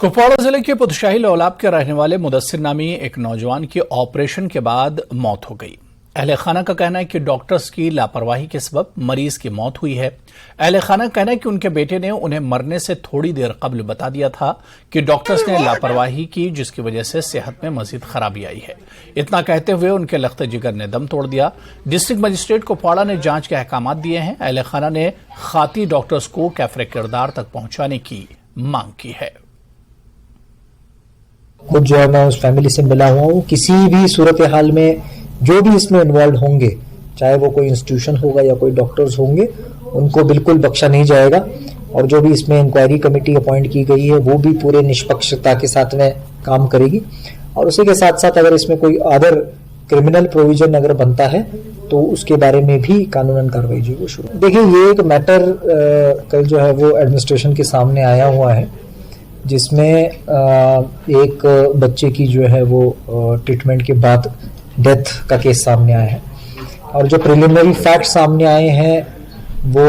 कुपवाड़ा जिले के पुतशाही लौलाब के रहने वाले मुदस्सिर नामी एक नौजवान की ऑपरेशन के बाद मौत हो गई। अहले खाना का कहना है कि डॉक्टर्स की लापरवाही के सबब मरीज की मौत हुई है। अहले खाना का कहना है कि उनके बेटे ने उन्हें मरने से थोड़ी देर कबल बता दिया था कि डॉक्टर्स ने लापरवाही की, जिसकी वजह से सेहत में मजीद खराबी आई है। इतना कहते हुए उनके लख्त जिगर ने दम तोड़ दिया। डिस्ट्रिक्ट मजिस्ट्रेट कुपवाड़ा ने जांच के अहकाम दिए हैं। अहले खाना ने खाती डॉक्टर्स को कैफरे किरदार तक पहुंचाने की मांग की है। खुद जो है मैं उस फैमिली से मिला हुआ हूँ। किसी भी सूरत हाल में जो भी इसमें इन्वॉल्व होंगे, चाहे वो कोई इंस्टीट्यूशन होगा या कोई डॉक्टर्स होंगे, उनको बिल्कुल बख्शा नहीं जाएगा। और जो भी इसमें इंक्वायरी कमेटी अपॉइंट की गई है वो भी पूरे निष्पक्षता के साथ में काम करेगी। और उसी के साथ साथ अगर इसमें कोई अदर क्रिमिनल प्रोविजन अगर बनता है तो उसके बारे में भी कानूनन कार्रवाई जो वो शुरू। देखिए, ये एक मैटर कल जो है वो एडमिनिस्ट्रेशन के सामने आया हुआ है, जिसमें एक बच्चे की जो है वो ट्रीटमेंट के बाद डेथ का केस सामने आया है। और जो प्रिलिमिनरी फैक्ट सामने आए हैं वो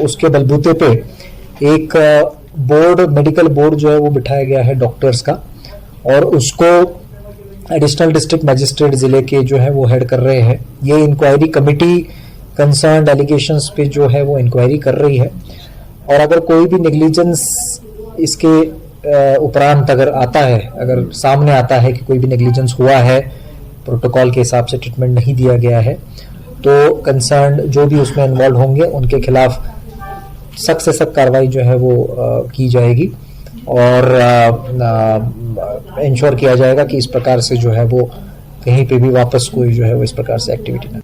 उसके बलबूते पे एक मेडिकल बोर्ड जो है वो बिठाया गया है डॉक्टर्स का, और उसको एडिशनल डिस्ट्रिक्ट मजिस्ट्रेट जिले के जो है वो हेड कर रहे हैं। ये इंक्वायरी कमेटी कंसर्न्ड एलिगेशंस पे जो है वो इंक्वायरी कर रही है। और अगर कोई भी नेग्लिजेंस इसके उपरांत अगर आता है, अगर सामने आता है कि कोई भी नेग्लिजेंस हुआ है, प्रोटोकॉल के हिसाब से ट्रीटमेंट नहीं दिया गया है, तो कंसर्न जो भी उसमें इन्वॉल्व होंगे उनके खिलाफ सख्त से सख्त कार्रवाई जो है वो की जाएगी। और इंश्योर किया जाएगा कि इस प्रकार से जो है वो कहीं पे भी वापस कोई जो है वो इस प्रकार से एक्टिविटी न।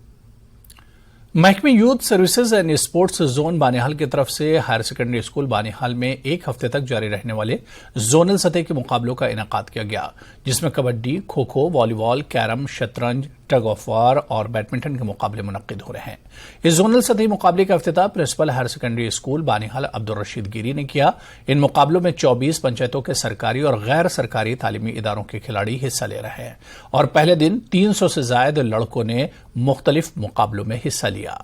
महकमे youth services and sports zone Banihal की तरफ से हायर सेकेंडरी स्कूल बानिहाल में एक हफ्ते तक जारी रहने वाले जोनल सतह के मुकाबलों का इनेकाद किया गया, जिसमें कबड्डी, खो खो, वॉलीबॉल, कैरम, शतरंज, टग ऑफ वार और बैडमिंटन के मुकाबले मुनक्किद हो रहे हैं। इस जोनल सतही मुकाबले का इफ्तिताह principal higher secondary school Banihal Abdul Rashid Giri ने किया। इन मुकाबलों में 24 पंचायतों के सरकारी और गैर सरकारी तालीमी इदारों के खिलाड़ी हिस्सा ले रहे हैं और पहले दिन 300 से ज्यादा लड़कों ने मुख्तलिफ मुकाबलों में हिस्सा लिया।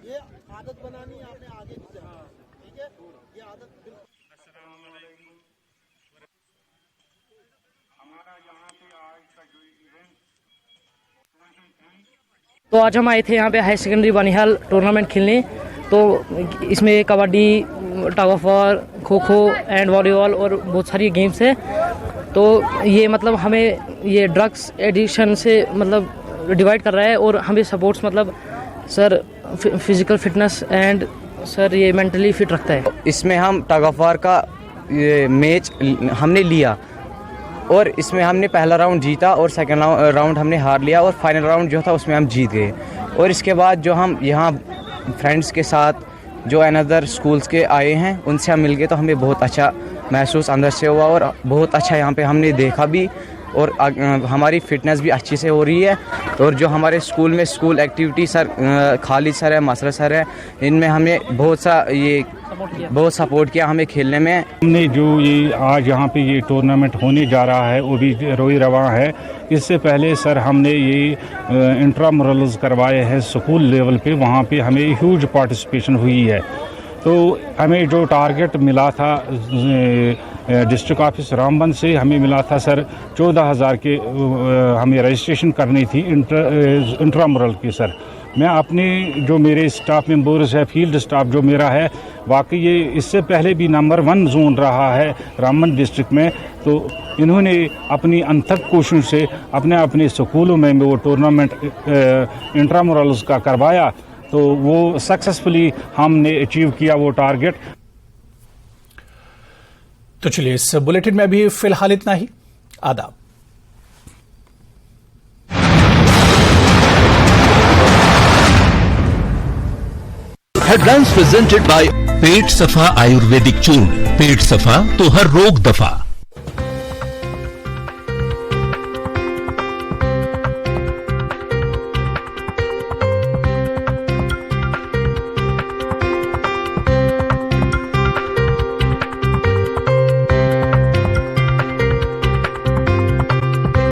ये आदत बनानी आपने आगे की तरह, ठीक है? ये आदत हमारा यहाँ पे आज का जो इवेंट तो आज हम आए थे यहाँ पे हाई सेकेंडरी बानिहाल टूर्नामेंट खेलने। तो इसमें kabaddi, tug of war, kho kho and volleyball और बहुत सारी गेम्स है। तो ये मतलब हमें ये ड्रग्स एडिक्शन से मतलब डिवाइड कर रहा है और हमें सपोर्ट्स मतलब sir physical fitness and sir ये मेंटली फिट रखता है। इसमें हम टग ऑफ वार का मैच हमने लिया और इसमें हमने पहला राउंड जीता और सेकंड राउंड हमने हार लिया और फाइनल राउंड जो था उसमें हम जीत गए। और इसके बाद जो हम यहाँ फ्रेंड्स के साथ जो अनदर स्कूल्स के आए हैं उनसे हम मिल गए, तो हमें बहुत अच्छा महसूस अंदर से हुआ और बहुत अच्छा यहाँ पे हमने देखा भी और हमारी फिटनेस भी अच्छी से हो रही है। और जो हमारे स्कूल में school activity sir Khalid sir है, मसरत सर है, इनमें हमें बहुत सपोर्ट किया हमें खेलने में। हमने जो ये आज यहाँ पे ये टूर्नामेंट होने जा रहा है वो भी रोई रवां है। इससे पहले सर हमने ये इंट्रामुरल्स करवाए हैं स्कूल लेवल पे, वहाँ पे हमें ह्यूज पार्टिसिपेशन हुई है। तो हमें जो टारगेट मिला था डिस्ट्रिक्ट ऑफिस रामबन से हमें मिला था सर 14,000 के हमें रजिस्ट्रेशन करनी थी इंट्रामुरल की। सर मैं अपने जो मेरे स्टाफ मेंबर्स है, फील्ड स्टाफ जो मेरा है, वाकई ये इससे पहले भी नंबर 1 जोन रहा है रामबन डिस्ट्रिक्ट में। तो इन्होंने अपनी अनथक कोशिश से अपने स्कूलों में वो टूर्नामेंट इंट्रामुरल्स का करवाया, तो वो सक्सेसफुली हमने अचीव किया वो टारगेट। तो चलिए इस बुलेटिन में अभी फिलहाल इतना ही। आदाब। हेडलाइंस प्रेजेंटेड बाय पेट सफा आयुर्वेदिक चूर्ण। पेट सफा तो हर रोग दफा।